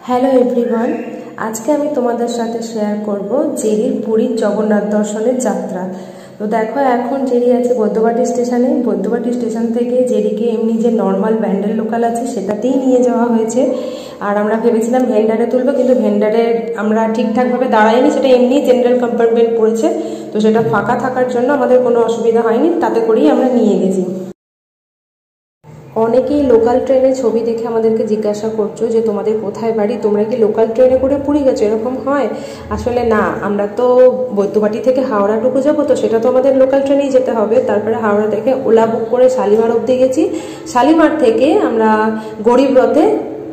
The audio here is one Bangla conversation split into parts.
হ্যালো এভরিওয়ান, আজকে আমি তোমাদের সাথে শেয়ার করব জেরির পুরীর জগন্নাথ দর্শনের যাত্রা। তো দেখো, এখন জেরি আছে বৈদ্যবাটি স্টেশনে। বৈদ্যবাটি স্টেশন থেকে জেরিকে এমনি যে নর্মাল ব্যান্ডেল লোকাল আছে সেটাতেই নিয়ে যাওয়া হয়েছে। আর আমরা ভেবেছিলাম ভেন্ডারে তুলবো, কিন্তু ভেন্ডারে আমরা ঠিকঠাকভাবে দাঁড়াইনি, সেটা এমনি জেনারেল কম্পার্টমেন্ট পড়েছে। তো সেটা ফাঁকা থাকার জন্য আমাদের কোনো অসুবিধা হয়নি, তাতে করেই আমরা নিয়ে গেছি। অনেকেই লোকাল ট্রেনে ছবি দেখে আমাদেরকে জিজ্ঞাসা করছো যে তোমাদের কোথায় বাড়ি, তোমরা কি লোকাল ট্রেনে করে পুরী গেছো, এরকম হয়? আসলে না, আমরা তো বৈদ্যবাটি থেকে হাওড়াটুকু যাবো, তো সেটা তো আমাদের লোকাল ট্রেনেই যেতে হবে। তারপরে হাওড়া থেকে ওলা বুক করে শালিমার অবধি গেছি। শালিমার থেকে আমরা গরিব রথে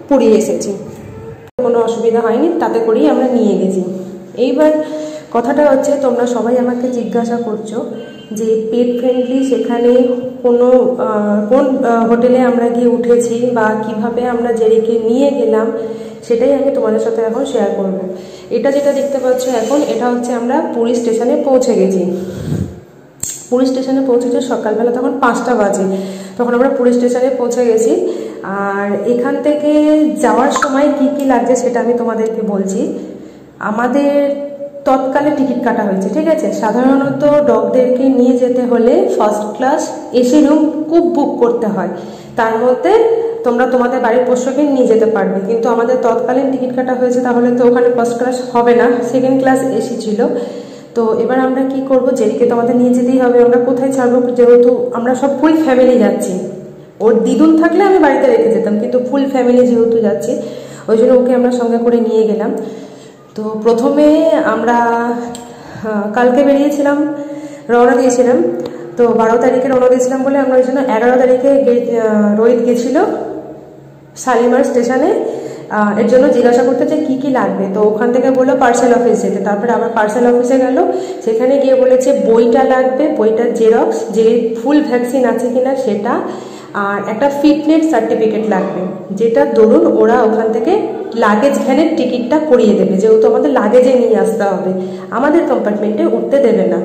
পুরী এসেছি, কোনো অসুবিধা হয়নি, তাতে করেই আমরা নিয়ে গেছি। এইবার কথাটা হচ্ছে, তোমরা সবাই আমাকে জিজ্ঞাসা করছো যে পেট ফ্রেন্ডলি সেখানে কোন হোটেলে আমরা গিয়ে উঠেছি বা কিভাবে আমরা জেরিকে নিয়ে গেলাম, সেটাই আমি তোমাদের সাথে এখন শেয়ার করব। এটা যেটা দেখতে পাচ্ছ এখন, এটা হচ্ছে আমরা পুরী স্টেশনে পৌঁছে গেছি। পুরী স্টেশনে পৌঁছেছে সকালবেলা, তখন 5টা বাজে। তখন আমরা পুরী স্টেশনে পৌঁছে গেছি। আর এখান থেকে যাওয়ার সময় কি কি লাগছে সেটা আমি তোমাদেরকে বলছি। আমাদের তৎকালে টিকিট কাটা হয়েছে, ঠিক আছে। সাধারণত ডগদেরকে নিয়ে যেতে হলে first class AC room book করতে হয়, তার মধ্যে তোমরা তোমাদের বাড়ির পোষ্যকে নিয়ে যেতে পারবে। কিন্তু আমাদের তৎকালীন টিকিট কাটা হয়েছে, তাহলে তো ওখানে ফার্স্ট ক্লাস হবে না, সেকেন্ড ক্লাস এসি ছিল। তো এবার আমরা কি করব, জেরিকে তো আমাদের নিয়ে যেতেই হবে। আমরা কোথায় ছাড়বো, যেহেতু আমরা সব ফুল ফ্যামিলি যাচ্ছি। ওর দিদুন থাকলে আমি বাড়িতে রেখে যেতাম, কিন্তু ফুল ফ্যামিলি যেহেতু যাচ্ছি, ওই জন্য ওকে আমরা সঙ্গে করে নিয়ে গেলাম। তো প্রথমে আমরা কালকে বেরিয়েছিলাম, রওনা দিয়েছিলাম। তো 12 তারিখে রওনা দিয়েছিলাম বলে আমরা ওই জন্য 11 তারিখে রোহিত গেছিল শালিমার স্টেশনে এর জন্য জিজ্ঞাসা করতে যে কি কি লাগবে। তো ওখান থেকে বললো পার্সেল অফিস যেতে। তারপরে আবার পার্সেল অফিসে গেল, সেখানে গিয়ে বলেছে বইটা লাগবে, বইটার জেরক্স, যে ফুল ভ্যাকসিন আছে কিনা সেটা, আর একটা ফিটনেস সার্টিফিকেট লাগবে, যেটা ধরুন ওরা ওখান থেকে লাগেজ ভ্যানের টিকিটটা করিয়ে দেবে, যেহেতু আমাদের লাগেজে নিয়ে আসতে হবে, আমাদের কম্পার্টমেন্টে উঠতে দেবে না।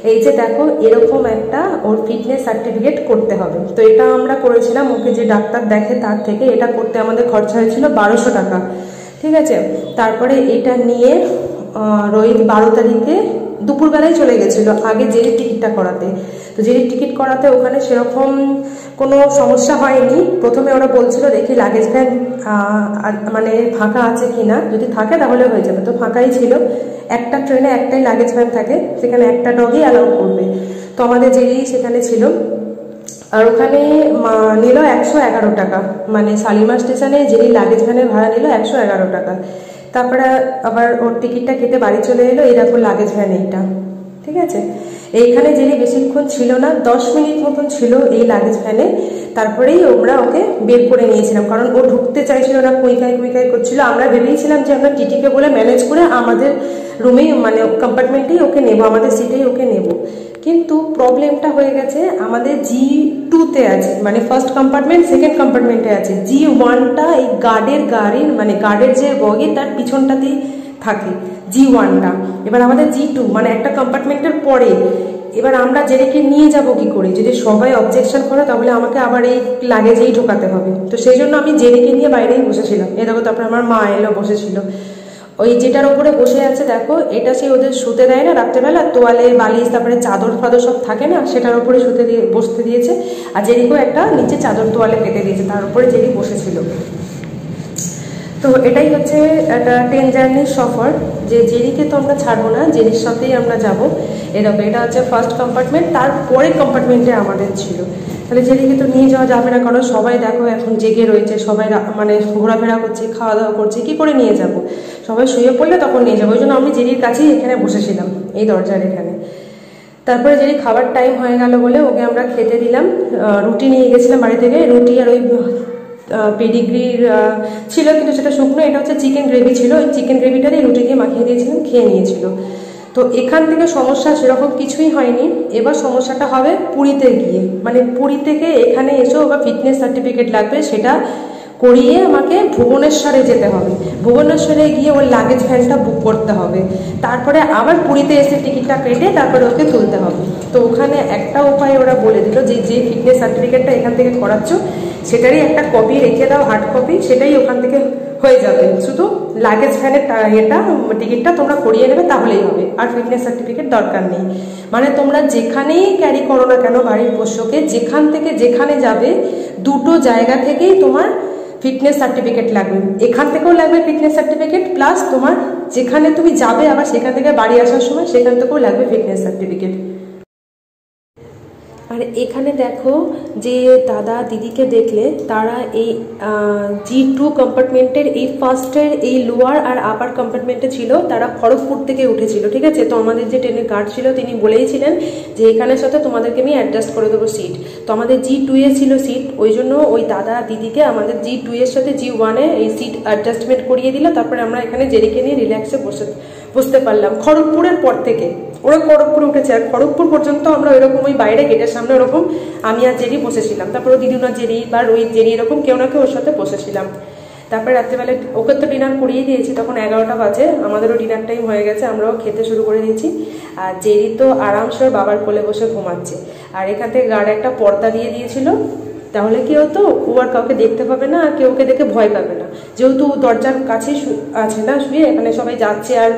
এই যে দেখো, এরকম একটা ওর ফিটনেস সার্টিফিকেট করতে হবে। তো এটা আমরা করেছিলাম, ওকে যে ডাক্তার দেখে তার থেকে এটা করতে আমাদের খরচা হয়েছিল 1200 টাকা, ঠিক আছে। তারপরে এটা নিয়ে রোহিত 12 তারিখে দুপুরবেলায় চলে গেছিলো আগে জেরির টিকিটটা করাতে। তো জেরির টিকিট করাতে ওখানে সেরকম কোনো সমস্যা হয়নি। প্রথমে ওরা বলছিল দেখি লাগেজ ভ্যান মানে ফাঁকা আছে কিনা, যদি থাকে তাহলে হয়ে যাবে। তো ফাঁকাই ছিল, একটা ট্রেনে একটাই লাগেজ ভ্যান থাকে, সেখানে একটা ডগই অ্যালাউ করবে। তো আমাদের জেরি সেখানে ছিল। আর ওখানে নিল 111 টাকা, মানে শালিমার স্টেশনে জেরি লাগেজ ভ্যানের ভাড়া নিল 111 টাকা। তারপরে আবার ওর টিকিটটা কেটে বাড়ি চলে এলো। এই দেখো লাগেজ ভ্যান এইটা, ঠিক আছে। এইখানে জেরি বেশিক্ষণ ছিল না, 10 মিনিট মতন ছিল এই লাগেজ ভ্যানে। তারপরেই আমরা ওকে বের করে নিয়েছিলাম, কারণ ও ঢুকতে চাইছিল না, কুইকাই করছিল। আমরা ভেবেছিলাম যে আমরা টিটিকে বলে ম্যানেজ করে আমাদের রুমেই, মানে কম্পার্টমেন্টেই ওকে নেব, আমাদের সিটেই ওকে নেব। কিন্তু প্রবলেমটা হয়ে গেছে, আমাদের G2-তে আছে, মানে ফার্স্ট কম্পার্টমেন্ট সেকেন্ড কম্পার্টমেন্টে আছে। G1টা এই গার্ডের গাড়ির, মানে গার্ডের যে বগি তার পিছনটাতেই থাকে G1টা। এবার আমাদের G2 মানে একটা কম্পার্টমেন্টের পরে। এবার আমরা জেরিকে নিয়ে যাব কি করে, যদি সবাই অবজেকশন করে তাহলে আমাকে আবার এই লাগেজেই ঢোকাতে হবে। তো সেই জন্য আমি জেরিকে নিয়ে বাইরেই বসেছিলাম। এ দেখো, তারপরে আমার মা এলো, বসেছিল ওই যেটার ওপরে বসে আছে। দেখো, এটা সেই ওদের শুতে দেয় না রাত্রেবেলা, তোয়ালে বালিশ তারপরে চাদর ফাদর সব থাকে না, সেটার উপরে বসতে দিয়েছে। আর জেরিকেও একটা নিচে চাদর তোয়ালে পেতে দিয়েছে, তার উপরে জেরি বসেছিল। তো এটাই হচ্ছে একটা ট্রেন জার্নির সফর, যে জেরিকে তো আমরা ছাড়বো না, জেরির সাথেই আমরা যাব। এরকম এটা হচ্ছে ফার্স্ট কম্পার্টমেন্ট, তারপরে কম্পার্টমেন্টে আমাদের ছিল। তাহলে জেরিকে তো নিয়ে যাওয়া যাবে না, কারণ সবাই দেখো এখন জেগে রয়েছে, সবাই মানে ঘোরাফেরা করছে, খাওয়া দাওয়া করছে, কি করে নিয়ে যাব? সবাই শুয়ে পড়লে তখন নিয়ে যাবো। ওই জন্য আমি জেরির কাছেই এখানে বসেছিলাম, এই দরজার এখানে। তারপরে জেরি খাবার টাইম হয়ে গেল বলে ওকে আমরা খেতে দিলাম। রুটি নিয়ে গেছিলাম বাড়ি থেকে, রুটি আর ওই পেডিগ্রির ছিল, কিন্তু সেটা শুকনো। এটা হচ্ছে চিকেন গ্রেভি ছিল, ওই চিকেন গ্রেভিটারই রুটি দিয়ে মাখিয়ে দিয়েছিলাম, খেয়ে নিয়েছিল। তো এখান থেকে সমস্যা সেরকম কিছুই হয়নি। এবার সমস্যাটা হবে পুরীতে গিয়ে, মানে পুরী থেকে এখানে এসেও আবার ফিটনেস সার্টিফিকেট লাগবে, সেটা করিয়ে আমাকে ভুবনেশ্বরে যেতে হবে। ভুবনেশ্বরে গিয়ে ওর লাগেজ ভ্যানটা বুক করতে হবে, তারপরে আবার পুরীতে এসে টিকিটটা কেটে তারপরে ওকে তুলতে হবে। তো ওখানে একটা উপায় ওরা বলে দিল যে ফিটনেস সার্টিফিকেটটা এখান থেকে করাচ্ছ সেটারই একটা কপি রেখে দাও, হার্ড কপি, সেটাই ওখান থেকে হয়ে যাবে। শুধু লাগেজ ভ্যানের টিকিটটা তোমরা করিয়ে নেবে তাহলেই হবে, আর ফিটনেস সার্টিফিকেট দরকার নেই। মানে তোমরা যেখানেই ক্যারি করো না কেন বাড়ির পোষ্যকে, যেখান থেকে যেখানে যাবে দুটো জায়গা থেকেই তোমার ফিটনেস সার্টিফিকেট লাগবে। এখান থেকেও লাগবে ফিটনেস সার্টিফিকেট, প্লাস তোমার যেখানে তুমি যাবে আবার সেখান থেকে বাড়ি আসার সময় সেখান থেকেও লাগবে ফিটনেস সার্টিফিকেট। আর এখানে দেখো যে দাদা দিদিকে দেখলে তারা এই G2 কম্পার্টমেন্টের এই ফার্স্টের এই লোয়ার আর আপার কম্পার্টমেন্টে ছিল, তারা খড়গপুর থেকে উঠেছিল, ঠিক আছে। তো আমাদের যে ট্রেনের গার্ড ছিল তিনি বলেইছিলেন যে এখানের সাথে তোমাদেরকে আমি অ্যাডজাস্ট করে দেবো সিট। তো আমাদের G2 এ ছিল সিট, ওই জন্য ওই দাদা দিদিকে আমাদের G2 এর সাথে G1 এ এই সিট অ্যাডজাস্টমেন্ট করিয়ে দিল। তারপরে আমরা এখানে জেরিকে নিয়ে রিল্যাক্সে বসতে পারলাম। খড়গপুরের পর থেকে ওরা খড়গপুরে উঠেছে, আর খড়গপুর পর্যন্ত আমরা ওইরকম ওই বাইরে গেটের সামনে ওরকম আমি আর জেরি বসেছিলাম, তারপরে দিদুনা জেরি বা রোহিত জেরি এরকম কেউ না কেউ ওর সাথে বসেছিলাম। তারপরে রাত্রিবেলা ওকে তো ডিনার করিয়ে দিয়েছি, তখন 11টা বাজে, আমাদেরও ডিনার টাইম হয়ে গেছে, আমরাও খেতে শুরু করে দিয়েছি। আর জেরি তো আরামসে ওর বাবার কোলে বসে ঘুমাচ্ছে। আর এখান থেকে গার্ড একটা পর্দা দিয়ে দিয়েছিল, তাহলে কি হতো ও আর কাউকে দেখতে পাবে না, আর কেউ ওকে দেখে ভয় পাবে না, যেহেতু দরজার কাছে আছে না শুয়ে, এখানে সবাই যাচ্ছে আর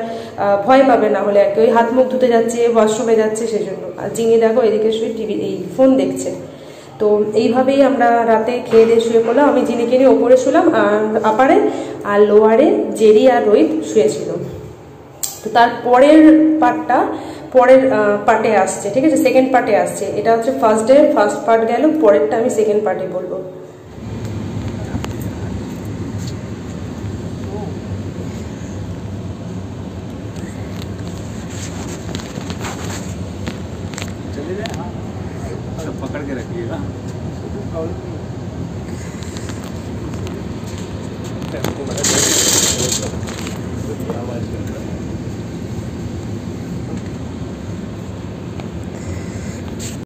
ভয় পাবে না হলে আর কি। ওই হাত মুখ ধুতে যাচ্ছে, ওয়াশরুমে যাচ্ছে, সেই জন্য। আর জিনি দেখো এদিকে শুয়ে এই ফোন দেখছে। তো এইভাবেই আমরা রাতে খেয়ে দিয়ে শুয়ে পড়লাম। আমি জিনিকে নিয়ে ওপরে শুলাম আপারে, আর লোয়ারে জেরি আর রোহিত শুয়েছিল। তো তার পরের পার্টে আসছে, ঠিক আছে, সেকেন্ড পার্টে আসছে। এটা হচ্ছে ফার্স্ট পার্ট গেল, পরেরটা আমি সেকেন্ড পার্টে বলবো। पकड़ के रखिएगा।